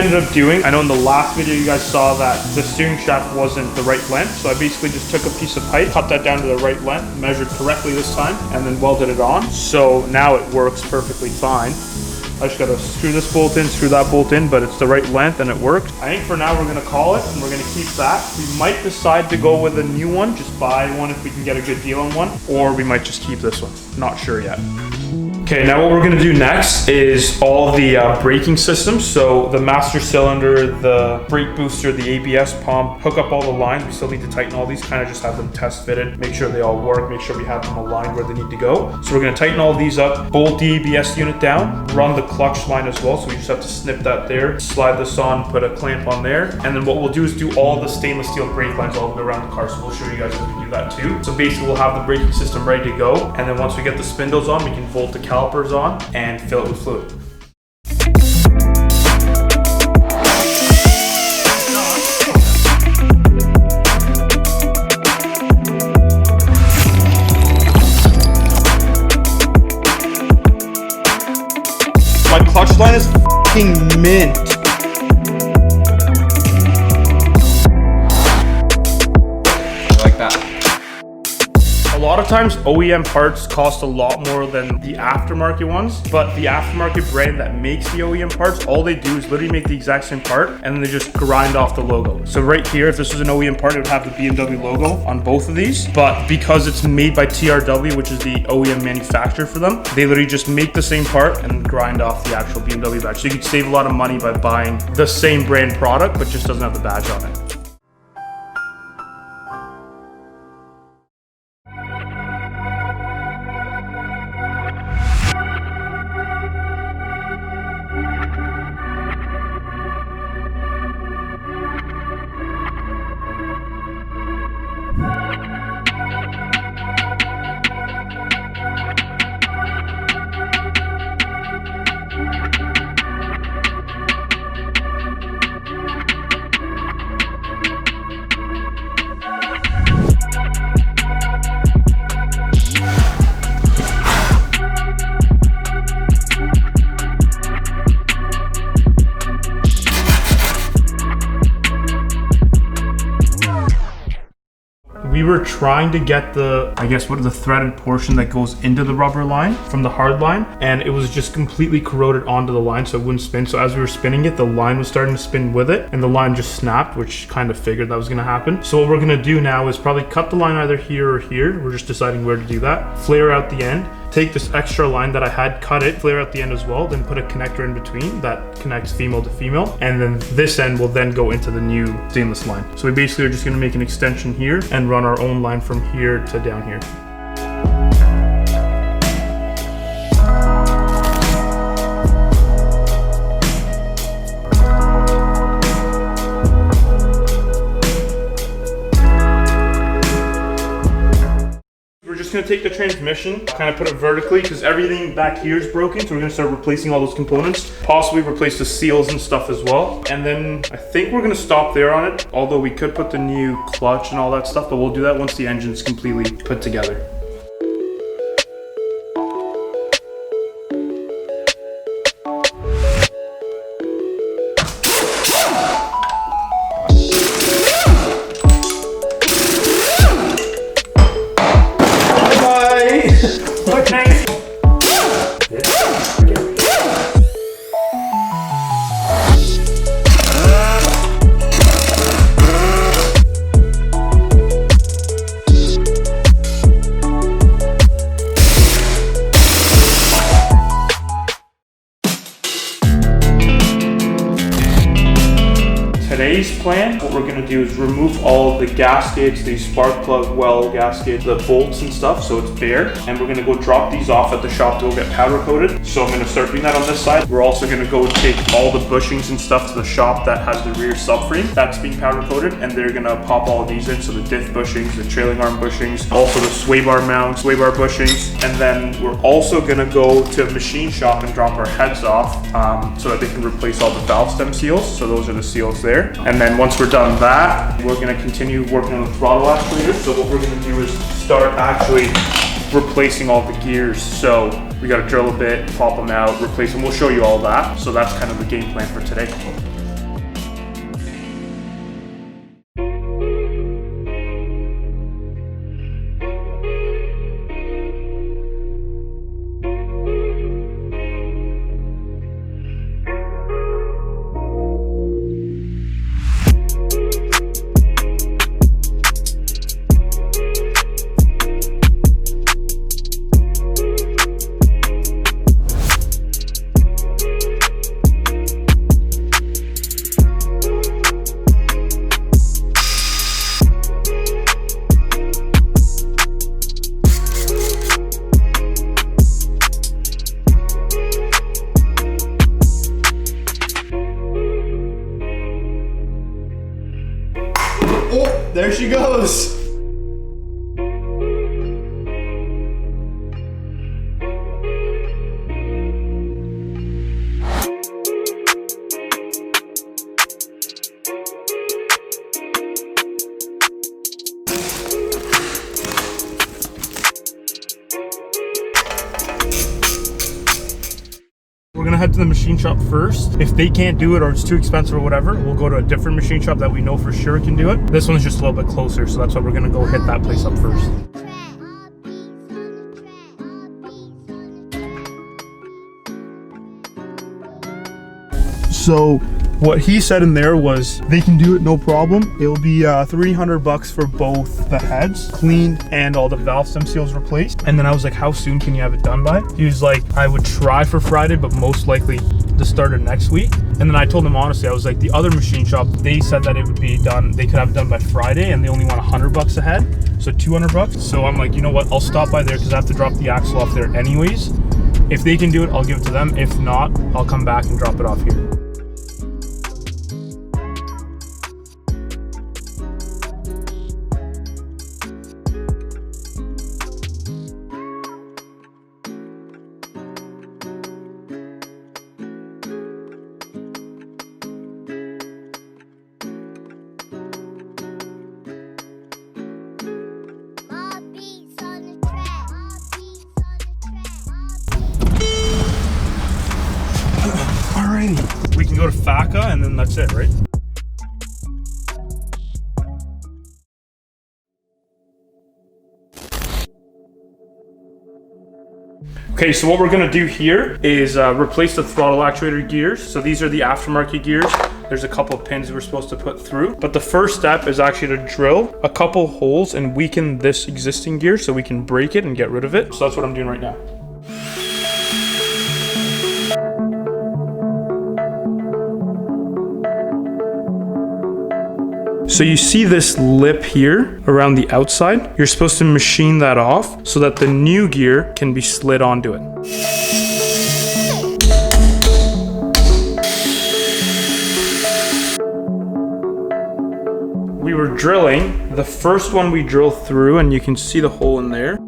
ended up doing, I know in the last video you guys saw that the steering shaft wasn't the right length, so I basically just took a piece of pipe, cut that down to the right length, measured correctly this time, and then welded it on. So now it works perfectly fine. I just gotta screw this bolt in, screw that bolt in, but it's the right length and it worked. I think for now we're gonna call it and we're gonna keep that. We might decide to go with a new one, just buy one if we can get a good deal on one, or we might just keep this one. Not sure yet. Okay, now what we're gonna do next is all the braking systems. So the master cylinder, the brake booster, the ABS pump, hook up all the lines. We still need to tighten all these, kind of just have them test fitted, make sure they all work, make sure we have them aligned where they need to go. So we're gonna tighten all these up, bolt the ABS unit down, run the clutch line as well. So we just have to snip that there, slide this on, put a clamp on there. And then what we'll do is do all the stainless steel brake lines all the way around the car. So we'll show you guys how to do that too. So basically we'll have the braking system ready to go. And then once we get the spindles on, we can bolt the calipers on and fill it with fluid. My clutch line is f***ing mint. Like that. A lot of times OEM parts cost a lot more than the aftermarket ones, but the aftermarket brand that makes the OEM parts, all they do is literally make the exact same part and then they just grind off the logo. So right here, if this was an OEM part, it would have the BMW logo on both of these, but because it's made by TRW, which is the OEM manufacturer for them, they literally just make the same part and grind off the actual BMW badge. So you could save a lot of money by buying the same brand product, but just doesn't have the badge on it. We were trying to get the, I guess, the threaded portion that goes into the rubber line from the hard line, and it was just completely corroded onto the line so it wouldn't spin. So as we were spinning it, the line was starting to spin with it and the line just snapped, which kind of figured that was gonna happen. So what we're gonna do now is probably cut the line either here or here. We're just deciding where to do that. Flare out the end. Take this extra line that I had, cut it, flare out the end as well, then put a connector in between that connects female to female, and then this end will then go into the new stainless line. So we basically are just gonna make an extension here and run our own line from here to down here. Gonna take the transmission, kind of put it vertically because everything back here is broken, so we're gonna start replacing all those components, possibly replace the seals and stuff as well. And then I think we're gonna stop there on it, although we could put the new clutch and all that stuff, but we'll do that once the engine's completely put together. Today's plan, what we're gonna do is remove all of the gaskets, the spark plug well gaskets, the bolts and stuff, so it's bare. And we're gonna go drop these off at the shop to go get powder coated. So I'm gonna start doing that on this side. We're also gonna go take all the bushings and stuff to the shop that has the rear subframe. That's being powder coated, and they're gonna pop all of these in. So the diff bushings, the trailing arm bushings, also the sway bar mounts, sway bar bushings. And then we're also gonna go to a machine shop and drop our heads off so that they can replace all the valve stem seals. So those are the seals there. And then once we're done that, we're gonna continue working on the throttle actuator. So what we're gonna do is start actually replacing all the gears. So we gotta drill a bit, pop them out, replace them. We'll show you all that. So that's kind of the game plan for today. There she goes. We're gonna head to the machine shop first. If they can't do it or it's too expensive or whatever, we'll go to a different machine shop that we know for sure can do it. This one's just a little bit closer, so that's why we're gonna go hit that place up first. So what he said in there was they can do it no problem. It'll be $300 for both the heads cleaned and all the valve stem seals replaced. And then I was like, how soon can you have it done by? He was like, I would try for Friday, but most likely the start of next week. And then I told him honestly, I was like, the other machine shop, they said that it would be done, they could have it done by Friday, and they only want $100 a head, so $200. So I'm like, you know what, I'll stop by there because I have to drop the axle off there anyways. If they can do it, I'll give it to them. If not, I'll come back and drop it off here. Alrighty, we can go to FACA and then that's it, right? Okay, so what we're gonna do here is replace the throttle actuator gears. So these are the aftermarket gears. There's a couple of pins we're supposed to put through. But the first step is actually to drill a couple holes and weaken this existing gear so we can break it and get rid of it. So that's what I'm doing right now. So you see this lip here around the outside? You're supposed to machine that off so that the new gear can be slid onto it. We were drilling, the first one we drilled through and you can see the hole in there.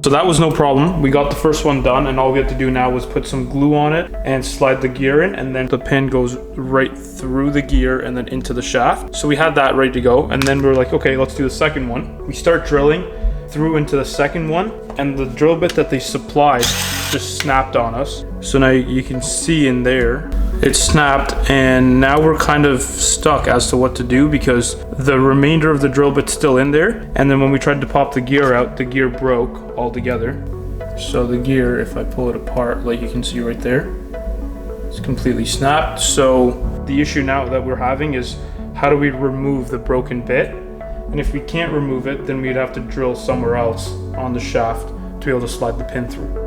So that was no problem. We got the first one done and all we have to do now was put some glue on it and slide the gear in, and then the pin goes right through the gear and then into the shaft. So we had that ready to go, and then we were like, okay, let's do the second one. We start drilling through into the second one, and the drill bit that they supplied just snapped on us. So now you can see in there, it snapped, and now we're kind of stuck as to what to do because the remainder of the drill bit's still in there. And then when we tried to pop the gear out, the gear broke altogether. So the gear, if I pull it apart, like you can see right there, it's completely snapped. So the issue now that we're having is how do we remove the broken bit? And if we can't remove it, then we'd have to drill somewhere else on the shaft to be able to slide the pin through.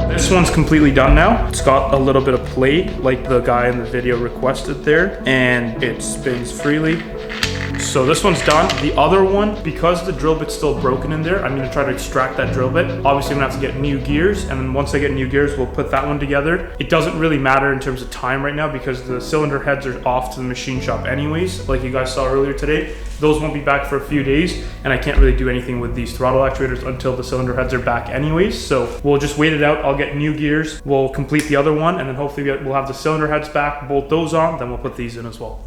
This one's completely done now. It's got a little bit of plate like the guy in the video requested there, and it spins freely. So this one's done. The other one, because the drill bit's still broken in there, I'm gonna try to extract that drill bit. Obviously I'm gonna have to get new gears, and then once I get new gears, we'll put that one together. It doesn't really matter in terms of time right now because the cylinder heads are off to the machine shop anyways, like you guys saw earlier today. Those won't be back for a few days, and I can't really do anything with these throttle actuators until the cylinder heads are back anyways. So we'll just wait it out. I'll get new gears. We'll complete the other one, and then hopefully we'll have the cylinder heads back, bolt those on, then we'll put these in as well.